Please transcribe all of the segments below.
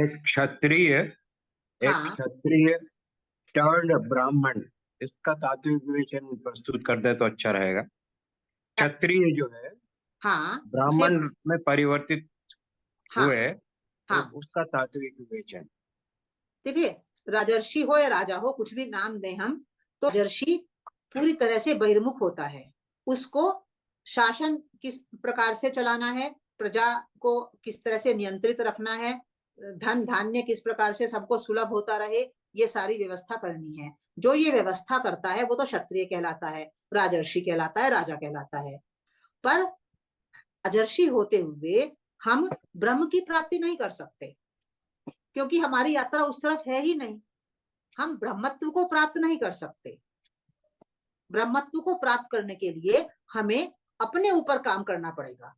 एक क्षत्रिय एक हाँ क्षत्रिय टर्न्ड ब्राह्मण, इसका तात्विक विवेचन प्रस्तुत कर दे तो अच्छा रहेगा। क्षत्रिय जो है हाँ उसे, ब्राह्मण में परिवर्तित हाँ हुए, तो हाँ उसका तात्विक विवेचन। देखिए, राजर्षि हो या राजा हो, कुछ भी नाम दें हम, तो राजर्षि पूरी तरह से बहिर्मुख होता है। उसको शासन किस प्रकार से चलाना है, प्रजा को किस तरह से नियंत्रित रखना है, धन धान्य किस प्रकार से सबको सुलभ होता रहे, ये सारी व्यवस्था करनी है। जो ये व्यवस्था करता है वो तो क्षत्रिय कहलाता है, राजर्षि कहलाता है, राजा कहलाता है। पर राजर्षि होते हुए हम ब्रह्म की प्राप्ति नहीं कर सकते, क्योंकि हमारी यात्रा उस तरफ है ही नहीं। हम ब्रह्मत्व को प्राप्त नहीं कर सकते। ब्रह्मत्व को प्राप्त करने के लिए हमें अपने ऊपर काम करना पड़ेगा।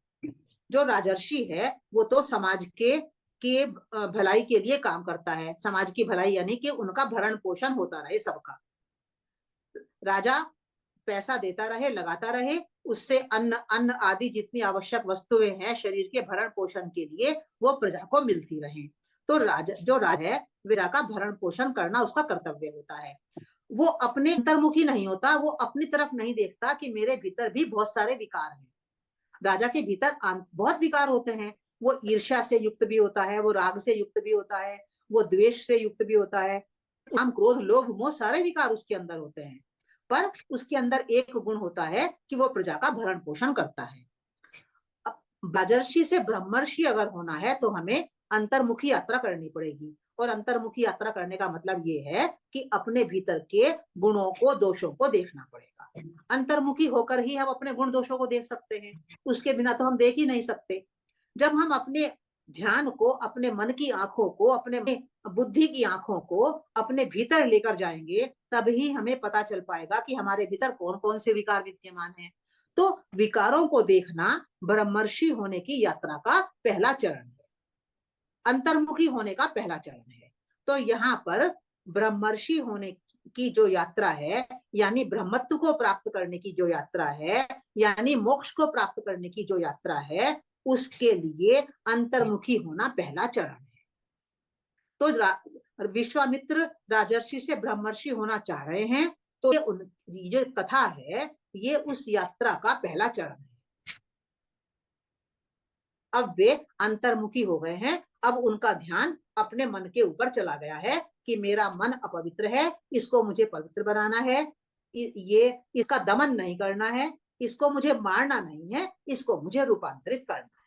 जो राजर्षि है वो तो समाज के भलाई के लिए काम करता है। समाज की भलाई यानी कि उनका भरण पोषण होता रहे सबका। राजा पैसा देता रहे, लगाता रहे, उससे अन्न अन्न आदि जितनी आवश्यक वस्तुएं हैं शरीर के भरण पोषण के लिए वो प्रजा को मिलती रहे। तो जो राजा है, प्रजा का भरण पोषण करना उसका कर्तव्य होता है। वो अपने अंतर्मुखी नहीं होता, वो अपनी तरफ नहीं देखता कि मेरे भीतर भी बहुत सारे विकार हैं। राजा के भीतर बहुत विकार होते हैं। वो ईर्ष्या से युक्त भी होता है, वो राग से युक्त भी होता है, वो द्वेष से युक्त भी होता है। काम क्रोध लोभ मोह सारे विकार उसके अंदर होते हैं। पर उसके अंदर एक गुण होता है कि वो प्रजा का भरण पोषण करता है। राजर्षि से ब्रह्मर्षि अगर होना है तो हमें अंतर्मुखी यात्रा करनी पड़ेगी। और अंतर्मुखी यात्रा करने का मतलब ये है कि अपने भीतर के गुणों को दोषों को देखना पड़ेगा। अंतर्मुखी होकर ही हम अपने गुण दोषों को देख सकते हैं, उसके बिना तो हम देख ही नहीं सकते। जब हम अपने ध्यान को, अपने मन की आंखों को, अपने बुद्धि की आंखों को अपने भीतर लेकर जाएंगे, तभी हमें पता चल पाएगा कि हमारे भीतर कौन कौन से विकार विद्यमान हैं। तो विकारों को देखना ब्रह्मर्षि होने की यात्रा का पहला चरण है, अंतर्मुखी होने का पहला चरण है। तो यहाँ पर ब्रह्मर्षि होने की जो यात्रा है, यानी ब्रह्मत्व को प्राप्त करने की जो यात्रा है, यानी मोक्ष को प्राप्त करने की जो यात्रा है, उसके लिए अंतर्मुखी होना पहला चरण है। तो विश्वामित्र राजर्षि से ब्रह्मर्षि होना चाह रहे हैं, तो ये जो कथा है ये उस यात्रा का पहला चरण है। अब वे अंतर्मुखी हो गए हैं। अब उनका ध्यान अपने मन के ऊपर चला गया है कि मेरा मन अपवित्र है, इसको मुझे पवित्र बनाना है, ये इसका दमन नहीं करना है, इसको मुझे मारना नहीं है, इसको मुझे रूपांतरित करना है।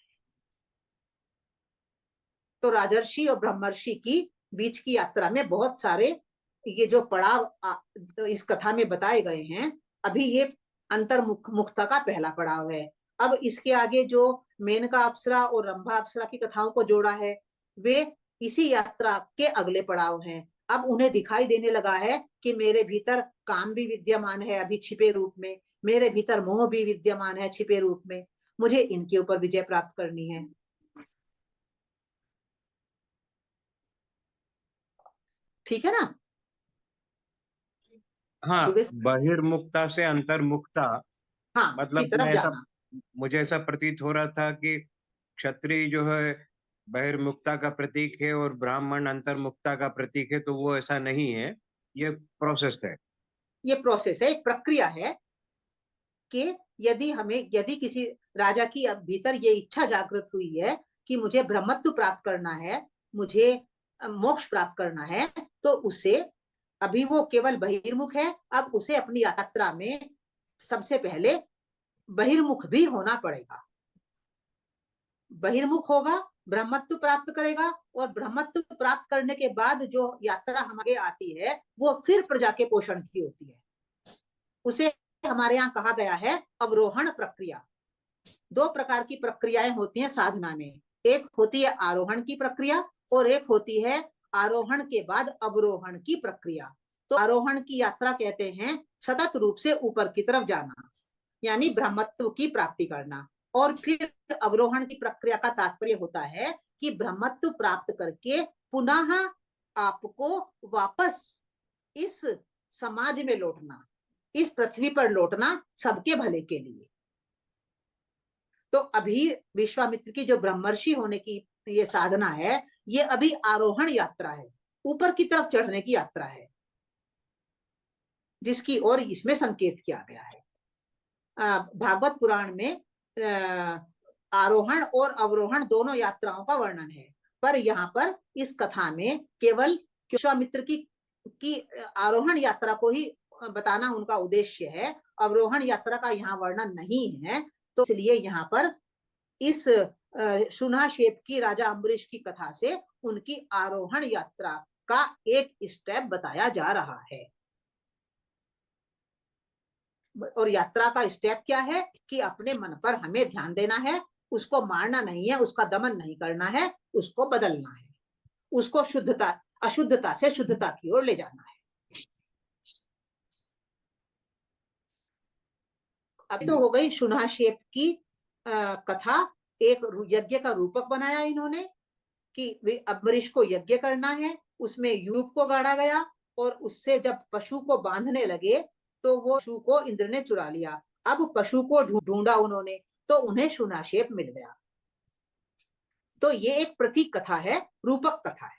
तो राजर्षि और ब्रह्मर्षि की बीच की यात्रा में बहुत सारे ये जो पड़ाव इस कथा में बताए गए हैं, अभी ये अंतर्मुखता का पहला पड़ाव है। अब इसके आगे जो मेनका अप्सरा और रंभा अप्सरा की कथाओं को जोड़ा है, वे इसी यात्रा के अगले पड़ाव हैं। अब उन्हें दिखाई देने लगा है कि मेरे भीतर काम भी विद्यमान है अभी छिपे रूप में, मेरे भीतर मोह भी विद्यमान है छिपे रूप में, मुझे इनके ऊपर विजय प्राप्त करनी है। ठीक है ना? हाँ, दुबे, बहिर्मुखता से अंतर्मुखता, हाँ की मतलब तरफ मैं ऐसा जाना। मुझे ऐसा प्रतीत हो रहा था कि क्षत्रिय जो है बहिर्मुखता का प्रतीक है और ब्राह्मण अंतर्मुखता का प्रतीक है, तो वो ऐसा नहीं है, ये प्रोसेस है। ये प्रोसेस है, एक प्रक्रिया है कि यदि किसी राजा की अब भीतर ये इच्छा जागृत हुई है कि मुझे ब्रह्मत्व प्राप्त करना है, मुझे मोक्ष प्राप्त करना है, तो उसे, अभी वो केवल बहिर्मुख है, अब उसे अपनी यात्रा में सबसे पहले बहिर्मुख भी होना पड़ेगा। बहिर्मुख होगा, ब्रह्मत्व प्राप्त करेगा, और ब्रह्मत्व प्राप्त करने के बाद जो यात्रा हमारे आती है वो फिर प्रजा के पोषण की होती है। उसे हमारे यहाँ कहा गया है अवरोहण प्रक्रिया। दो प्रकार की प्रक्रियाएं होती हैं साधना में, एक होती है आरोहण की प्रक्रिया और एक होती है आरोहण के बाद अवरोहण की प्रक्रिया। तो आरोहण की यात्रा कहते हैं सतत रूप से ऊपर की तरफ जाना, यानी ब्रह्मत्व की प्राप्ति करना। और फिर अवरोहण की प्रक्रिया का तात्पर्य होता है कि ब्रह्मत्व प्राप्त करके पुनः आपको वापस इस समाज में लौटना, इस पृथ्वी पर लौटना सबके भले के लिए। तो अभी विश्वामित्र की जो ब्रह्मर्षि होने की ये साधना है, ये अभी आरोहण यात्रा है, ऊपर की तरफ चढ़ने की यात्रा है, जिसकी ओर इसमें संकेत किया गया है। भागवत पुराण में आरोहण और अवरोहण दोनों यात्राओं का वर्णन है, पर यहाँ पर इस कथा में केवल विश्वामित्र की आरोहण यात्रा को ही बताना उनका उद्देश्य है, अवरोहण यात्रा का यहाँ वर्णन नहीं है। तो इसलिए यहाँ पर इस शुनाशेप की राजा अम्बरीश की कथा से उनकी आरोहण यात्रा का एक स्टेप बताया जा रहा है। और यात्रा का स्टेप क्या है कि अपने मन पर हमें ध्यान देना है, उसको मारना नहीं है, उसका दमन नहीं करना है, उसको बदलना है, उसको शुद्धता अशुद्धता से शुद्धता की ओर ले जाना है। अब तो हो गई शुनाशेप की कथा, एक यज्ञ का रूपक बनाया इन्होंने कि अम्बरीश को यज्ञ करना है, उसमें यूप को गाड़ा गया और उससे जब पशु को बांधने लगे तो वो पशु को इंद्र ने चुरा लिया। अब पशु को ढूंढा उन्होंने तो उन्हें शुनाशेप मिल गया। तो ये एक प्रतीक कथा है, रूपक कथा है।